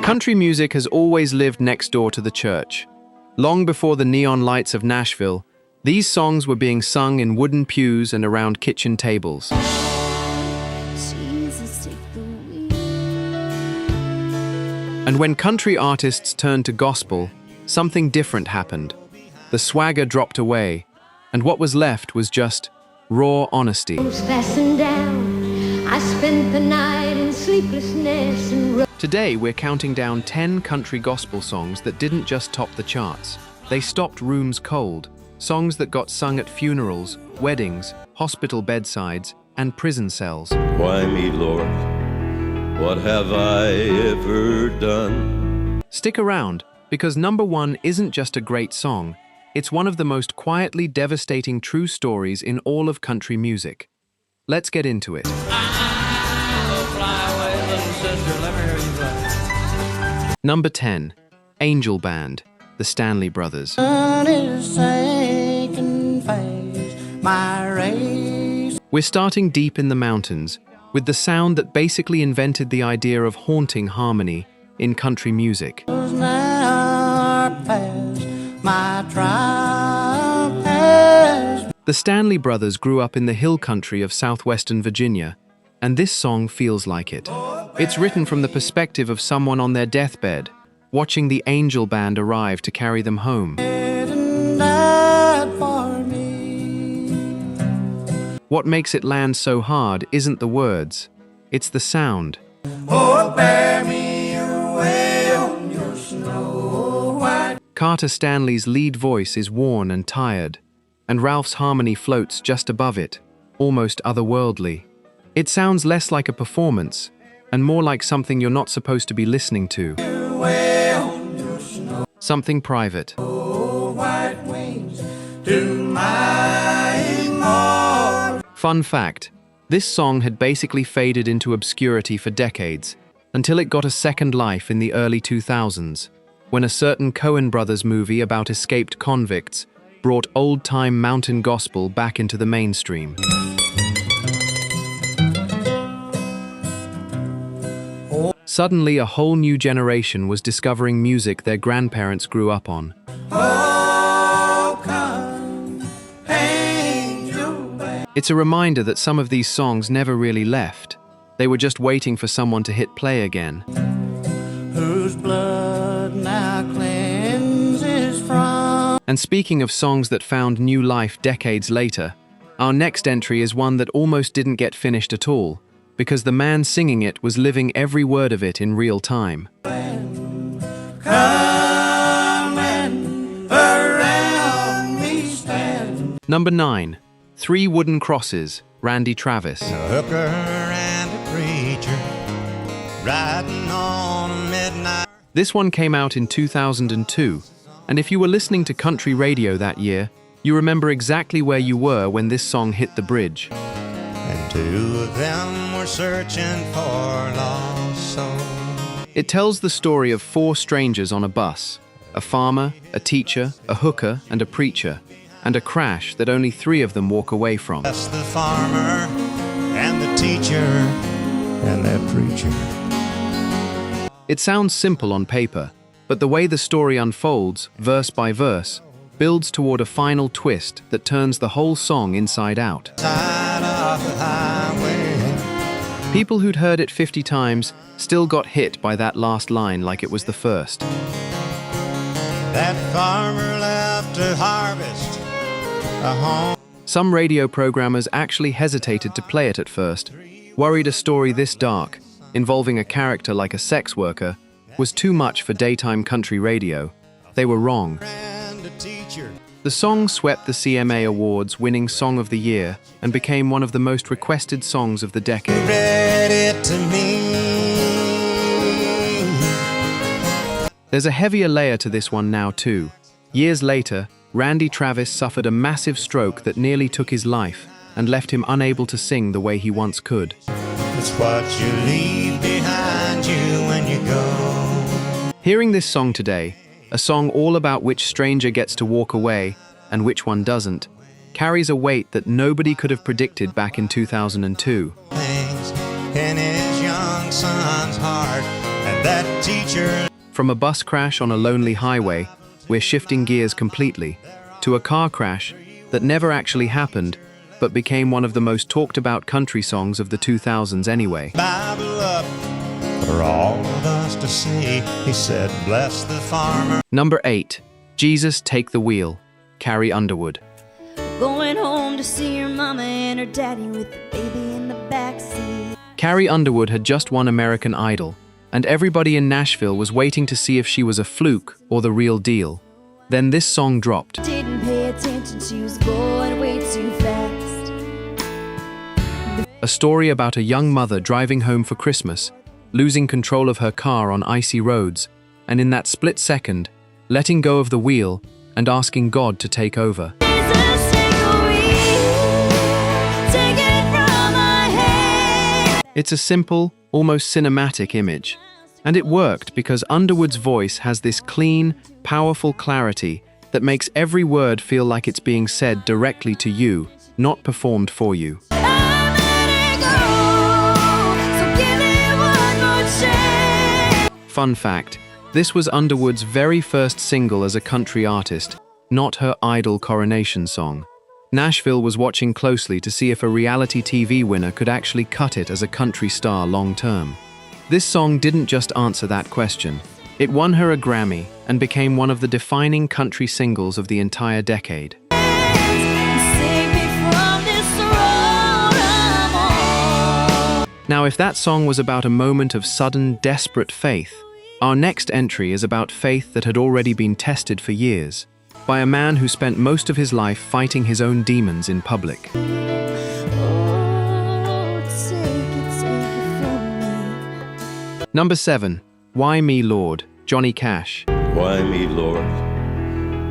Country music has always lived next door to the church. Long before the neon lights of Nashville, these songs were being sung in wooden pews and around kitchen tables. And when country artists turned to gospel, something different happened. The swagger dropped away, and what was left was just raw honesty. I spent the night in sleeplessness and Today, we're counting down 10 country gospel songs that didn't just top the charts. They stopped rooms cold. Songs that got sung at funerals, weddings, hospital bedsides, and prison cells. Why me, Lord? What have I ever done? Stick around, because number one isn't just a great song. It's one of the most quietly devastating true stories in all of country music. Let's get into it. Number 10, Angel Band, the Stanley Brothers. We're starting deep in the mountains, with the sound that basically invented the idea of haunting harmony in country music. The Stanley Brothers grew up in the hill country of southwestern Virginia, and this song feels like it. It's written from the perspective of someone on their deathbed, watching the angel band arrive to carry them home. What makes it land so hard isn't the words, it's the sound. Oh, bear me away on your snow white. Carter Stanley's lead voice is worn and tired, and Ralph's harmony floats just above it, almost otherworldly. It sounds less like a performance, and more like something you're not supposed to be listening to. Something private. Fun fact, this song had basically faded into obscurity for decades, until it got a second life in the early 2000s, when a certain Coen Brothers movie about escaped convicts brought old-time mountain gospel back into the mainstream. Suddenly, a whole new generation was discovering music their grandparents grew up on. It's a reminder that some of these songs never really left. They were just waiting for someone to hit play again. Whose blood now cleanses from. And speaking of songs that found new life decades later, our next entry is one that almost didn't get finished at all, because the man singing it was living every word of it in real time. Number 9, Three Wooden Crosses, Randy Travis. A hooker and a preacher riding on a midnight. This one came out in 2002, and if you were listening to country radio that year, you remember exactly where you were when this song hit the bridge. And two of them were searching for lost souls. It tells the story of four strangers on a bus, a farmer, a teacher, a hooker, and a preacher, and a crash that only three of them walk away from. That's the farmer and the teacher and that preacher. It sounds simple on paper, but the way the story unfolds, verse by verse, builds toward a final twist that turns the whole song inside out. Side of the highway. People who'd heard it 50 times still got hit by that last line like it was the first. That farmer left to harvest a home. Some radio programmers actually hesitated to play it at first, worried a story this dark, involving a character like a sex worker, was too much for daytime country radio. They were wrong. The song swept the CMA Awards, winning Song of the Year, and became one of the most requested songs of the decade. Read it to me. There's a heavier layer to this one now too. Years later, Randy Travis suffered a massive stroke that nearly took his life and left him unable to sing the way he once could. It's what you leave behind you when you go. Hearing this song today, a song all about which stranger gets to walk away and which one doesn't, carries a weight that nobody could have predicted back in 2002. Things in his young son's heart, and that teacher. From a bus crash on a lonely highway, we're shifting gears completely, to a car crash that never actually happened, but became one of the most talked about country songs of the 2000s anyway. Bible up for all of us to see. He said, bless the farmer. Number 8, Jesus Take the Wheel, Carrie Underwood. Going home to see your mama and her daddy with the baby in the backseat. Carrie Underwood had just won American Idol, and everybody in Nashville was waiting to see if she was a fluke or the real deal. Then this song dropped. Didn't pay attention, she was going way too fast. A story about a young mother driving home for Christmas, losing control of her car on icy roads, and in that split second, letting go of the wheel and asking God to take over. Jesus, take the wheel, take it from my hand. It's a simple, almost cinematic image. And it worked because Underwood's voice has this clean, powerful clarity that makes every word feel like it's being said directly to you, not performed for you. I'm letting go, so give me one more chance. Fun fact, this was Underwood's very first single as a country artist, not her Idol coronation song. Nashville was watching closely to see if a reality TV winner could actually cut it as a country star long term. This song didn't just answer that question. It won her a Grammy and became one of the defining country singles of the entire decade. Save me from this road I'm on. Now, if that song was about a moment of sudden, desperate faith, our next entry is about faith that had already been tested for years, by a man who spent most of his life fighting his own demons in public. Oh, take it from me. Number 7, Why Me Lord, Johnny Cash. Why me, Lord?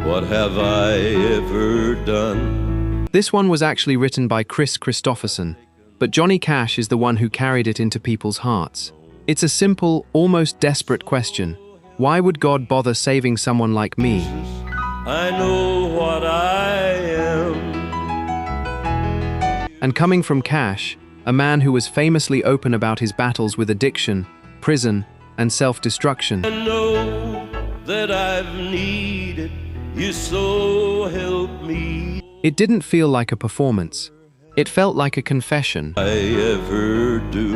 What have I ever done? This one was actually written by Chris Christopherson, but Johnny Cash is the one who carried it into people's hearts. It's a simple, almost desperate question. Why would God bother saving someone like me? I know what I am. And coming from Cash, a man who was famously open about his battles with addiction, prison, and self-destruction, I know that I've needed you, so help me. it didn't feel like a performance. It felt like a confession. I ever do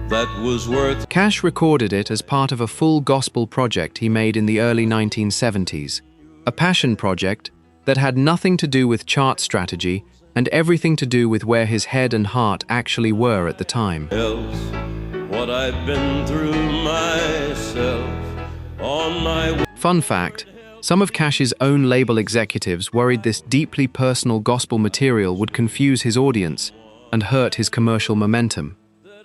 that was worth. Cash recorded it as part of a full gospel project he made in the early 1970s, a passion project that had nothing to do with chart strategy and everything to do with where his head and heart actually were at the time. Else, what I've been through myself on my way. Fun fact, some of Cash's own label executives worried this deeply personal gospel material would confuse his audience and hurt his commercial momentum.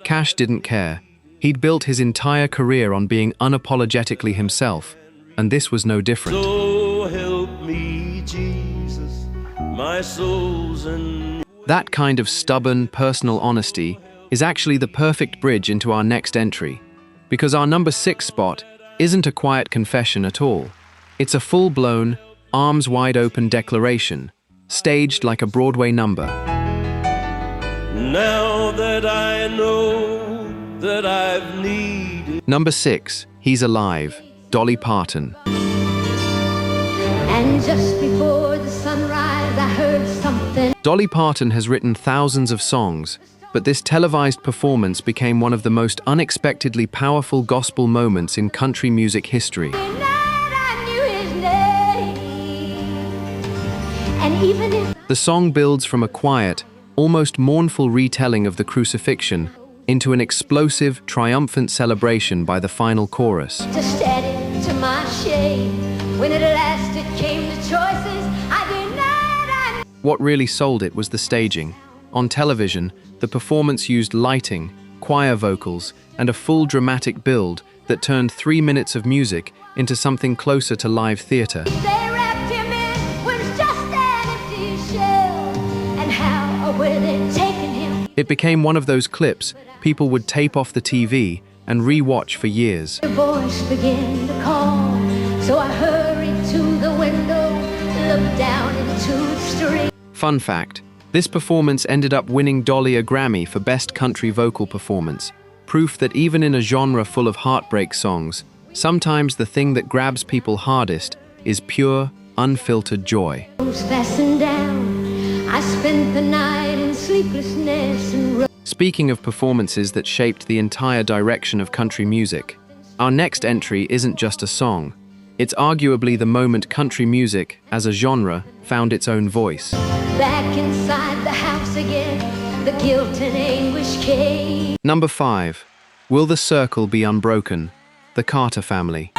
Cash didn't care. He'd built his entire career on being unapologetically himself, and this was no different. So help me, Jesus, my soul's in. That kind of stubborn, personal honesty is actually the perfect bridge into our next entry, because our number 6 spot isn't a quiet confession at all. It's a full-blown, arms-wide-open declaration, staged like a Broadway number. Now that I know that I've needed. Number 6, He's Alive, Dolly Parton. And just before the sunrise, I heard something. Dolly Parton has written thousands of songs, but this televised performance became one of the most unexpectedly powerful gospel moments in country music history. Night I knew his name. And even if The song builds from a quiet, almost mournful retelling of the crucifixion into an explosive, triumphant celebration by the final chorus. just added to my shame, when at last it came to choices, I denied I. What really sold it was the staging. On television, the performance used lighting, choir vocals, and a full dramatic build that turned 3 minutes of music into something closer to live theater. They wrapped him in was just an empty shell. And how were they taking him? It became one of those clips people would tape off the TV and re-watch for years. The voice began to call, so I hurried to the window, looked down into the street. Fun fact, this performance ended up winning Dolly a Grammy for Best Country Vocal Performance, proof that even in a genre full of heartbreak songs, sometimes the thing that grabs people hardest is pure, unfiltered joy. Fastened down. I spent the night in sleeplessness and Speaking of performances that shaped the entire direction of country music, our next entry isn't just a song. It's arguably the moment country music, as a genre, found its own voice. back inside the house again. The guilt and anguish came. Number 5. Will the Circle Be Unbroken? The Carter Family.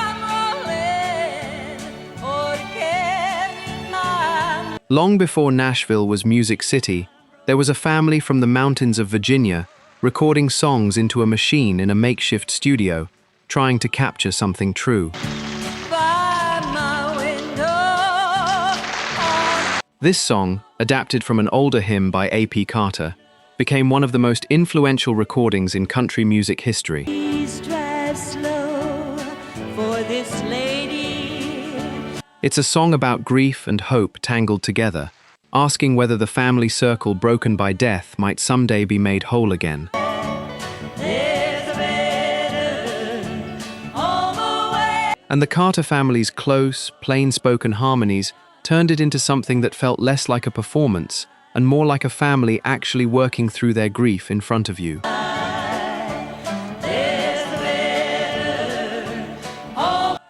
Long before Nashville was Music City, there was a family from the mountains of Virginia recording songs into a machine in a makeshift studio, trying to capture something true. This song, adapted from an older hymn by A.P. Carter, became one of the most influential recordings in country music history. Please drive slow for this lady. It's a song about grief and hope tangled together, asking whether the family circle broken by death might someday be made whole again. And the Carter family's close, plain-spoken harmonies turned it into something that felt less like a performance and more like a family actually working through their grief in front of you.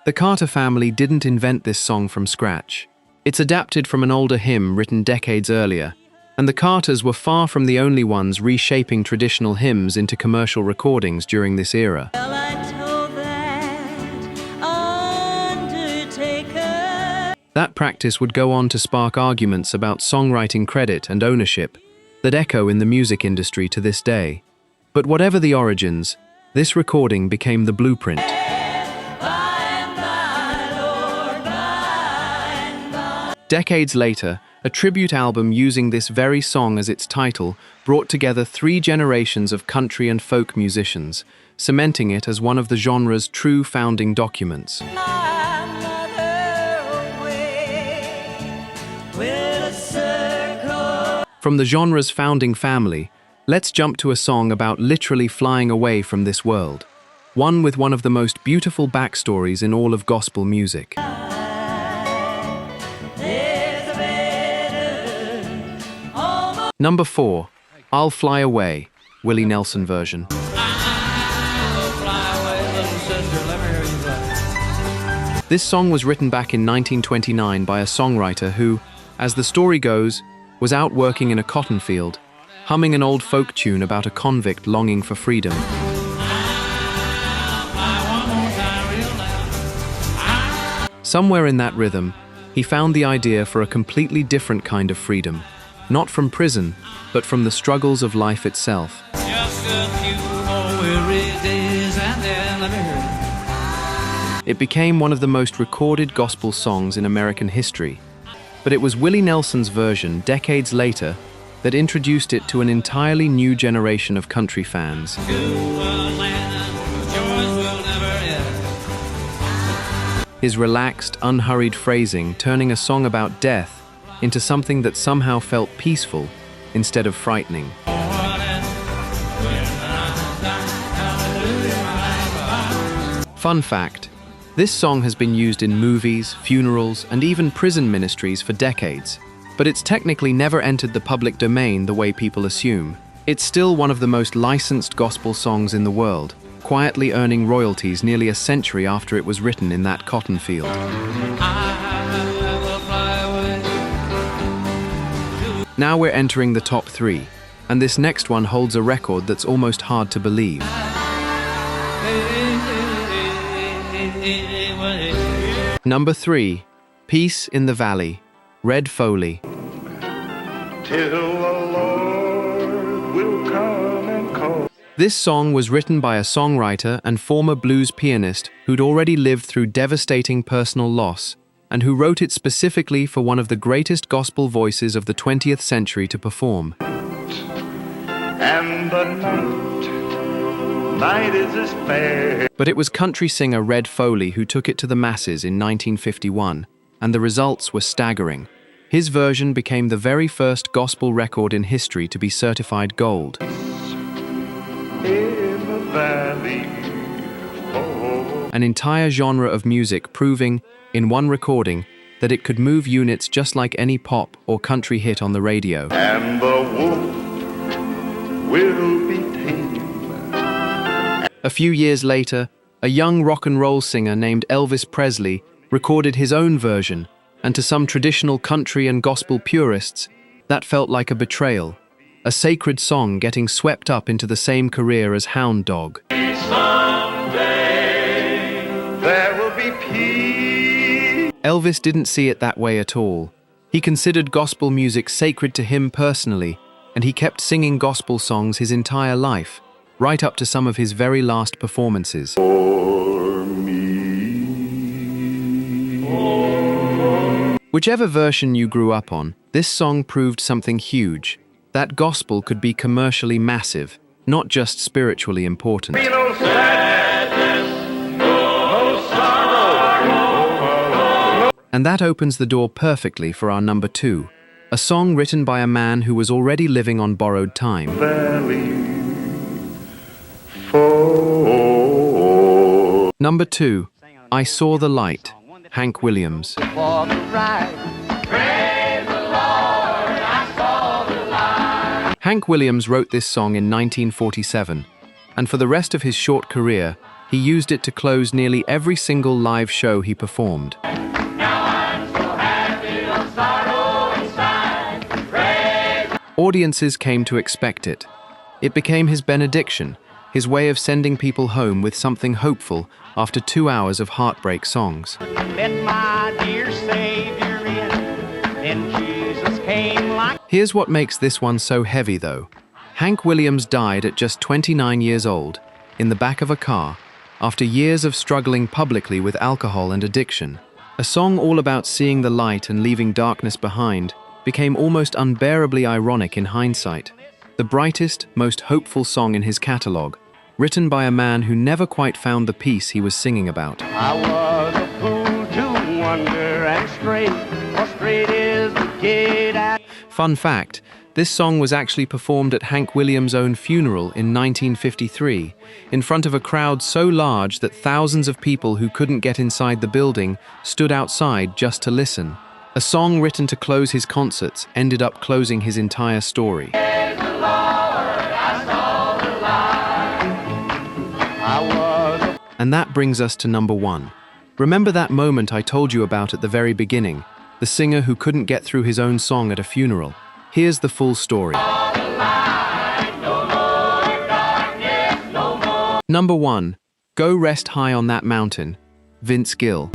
The Carter family didn't invent this song from scratch. It's adapted from an older hymn written decades earlier, and the Carters were far from the only ones reshaping traditional hymns into commercial recordings during this era. Well, I told that undertaker. That practice would go on to spark arguments about songwriting credit and ownership that echo in the music industry to this day. But whatever the origins, this recording became the blueprint. Decades later, a tribute album using this very song as its title brought together 3 generations of country and folk musicians, cementing it as one of the genre's true founding documents. From the genre's founding family, let's jump to a song about literally flying away from this world. One with one of the most beautiful backstories in all of gospel music. Number 4. I'll Fly Away, Willie Nelson version. This song was written back in 1929 by a songwriter who, as the story goes, was out working in a cotton field, humming an old folk tune about a convict longing for freedom. Somewhere in that rhythm, he found the idea for a completely different kind of freedom. Not from prison, but from the struggles of life itself. Just a few more weary days and then let me hear it. It became one of the most recorded gospel songs in American history. But it was Willie Nelson's version, decades later, that introduced it to an entirely new generation of country fans. His relaxed, unhurried phrasing turning a song about death into something that somehow felt peaceful instead of frightening. Fun fact, this song has been used in movies, funerals, and even prison ministries for decades, but it's technically never entered the public domain the way people assume. It's still one of the most licensed gospel songs in the world, quietly earning royalties nearly a century after it was written in that cotton field. Now we're entering the top 3, and this next one holds a record that's almost hard to believe. Number 3, Peace in the Valley, Red Foley. Till the Lord will come and call. This song was written by a songwriter and former blues pianist who'd already lived through devastating personal loss, and who wrote it specifically for one of the greatest gospel voices of the 20th century to perform. And the night is as fair. But it was country singer Red Foley who took it to the masses in 1951, and the results were staggering. His version became the very first gospel record in history to be certified gold. In the valley. Oh. An entire genre of music proving, in one recording, that it could move units just like any pop or country hit on the radio. And the wolf will be tame. A few years later, a young rock and roll singer named Elvis Presley recorded his own version, and to some traditional country and gospel purists, that felt like a betrayal, a sacred song getting swept up into the same career as Hound Dog. Someday there will be peace. Elvis didn't see it that way at all. He considered gospel music sacred to him personally, and he kept singing gospel songs his entire life, right up to some of his very last performances. For me. Whichever version you grew up on, this song proved something huge. That gospel could be commercially massive, not just spiritually important. No sadness, no sorrow. And that opens the door perfectly for our number 2, a song written by a man who was already living on borrowed time. Valley. For Number 2, I Saw the Light, Hank Williams. Hank Williams wrote this song in 1947, and for the rest of his short career, he used it to close nearly every single live show he performed. Audiences came to expect it. It became his benediction, his way of sending people home with something hopeful after 2 hours of heartbreak songs. Here's what makes this one so heavy, though. Hank Williams died at just 29 years old, in the back of a car, after years of struggling publicly with alcohol and addiction. A song all about seeing the light and leaving darkness behind became almost unbearably ironic in hindsight. The brightest, most hopeful song in his catalog, written by a man who never quite found the peace he was singing about. I was a fool to wonder and straight is the gate at. Fun fact, this song was actually performed at Hank Williams' own funeral in 1953, in front of a crowd so large that thousands of people who couldn't get inside the building stood outside just to listen. A song written to close his concerts ended up closing his entire story. And that brings us to number 1. Remember that moment I told you about at the very beginning, the singer who couldn't get through his own song at a funeral? Here's the full story. Number 1, Go Rest High on That Mountain, Vince Gill.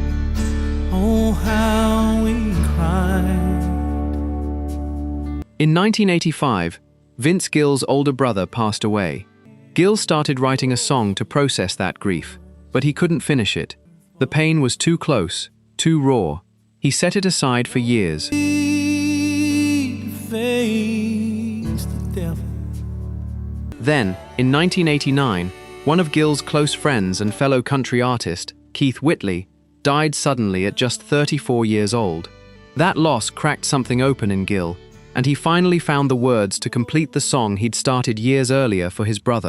Oh, how we cried. In 1985, Vince Gill's older brother passed away. Gill started writing a song to process that grief, but he couldn't finish it. The pain was too close, too raw. He set it aside for years. Then, in 1989, one of Gill's close friends and fellow country artist, Keith Whitley, died suddenly at just 34 years old. That loss cracked something open in Gill, and he finally found the words to complete the song he'd started years earlier for his brother.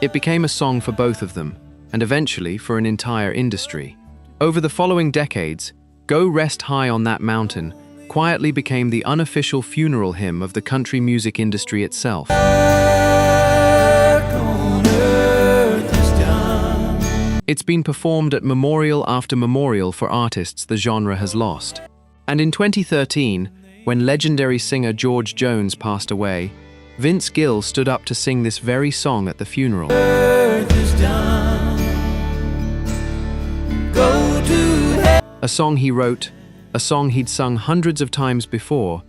It became a song for both of them, and eventually for an entire industry. Over the following decades, Go Rest High on That Mountain quietly became the unofficial funeral hymn of the country music industry itself. It's been performed at memorial after memorial for artists the genre has lost. And in 2013, when legendary singer George Jones passed away, Vince Gill stood up to sing this very song at the funeral. A song he wrote, a song he'd sung hundreds of times before,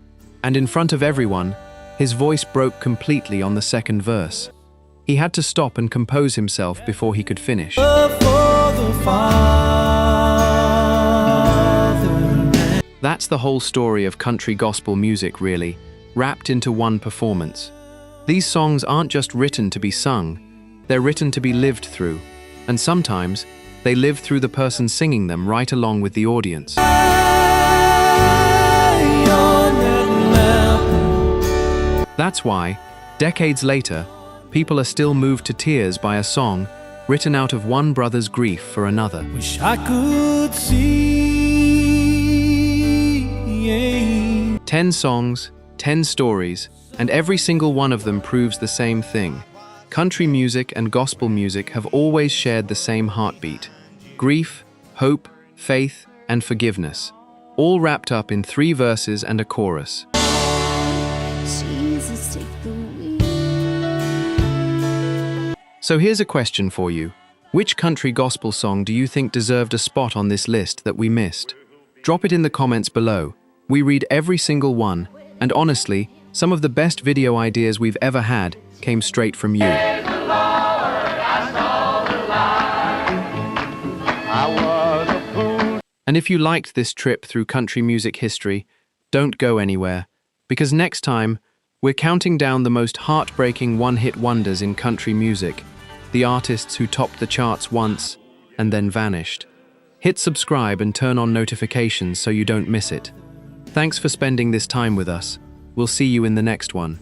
and in front of everyone, his voice broke completely on the second verse. He had to stop and compose himself before he could finish. That's the whole story of country gospel music, really, wrapped into one performance. These songs aren't just written to be sung, they're written to be lived through, and sometimes they live through the person singing them right along with the audience. That's why, decades later, people are still moved to tears by a song written out of one brother's grief for another. Wish I could see. 10 songs, 10 stories, and every single one of them proves the same thing. Country music and gospel music have always shared the same heartbeat. Grief, hope, faith, and forgiveness, all wrapped up in 3 verses and a chorus. Jesus, take the wheel. So here's a question for you. Which country gospel song do you think deserved a spot on this list that we missed? Drop it in the comments below. We read every single one, and honestly, some of the best video ideas we've ever had came straight from you. And if you liked this trip through country music history, don't go anywhere, because next time, we're counting down the most heartbreaking one-hit wonders in country music, the artists who topped the charts once and then vanished. Hit subscribe and turn on notifications so you don't miss it. Thanks for spending this time with us. We'll see you in the next one.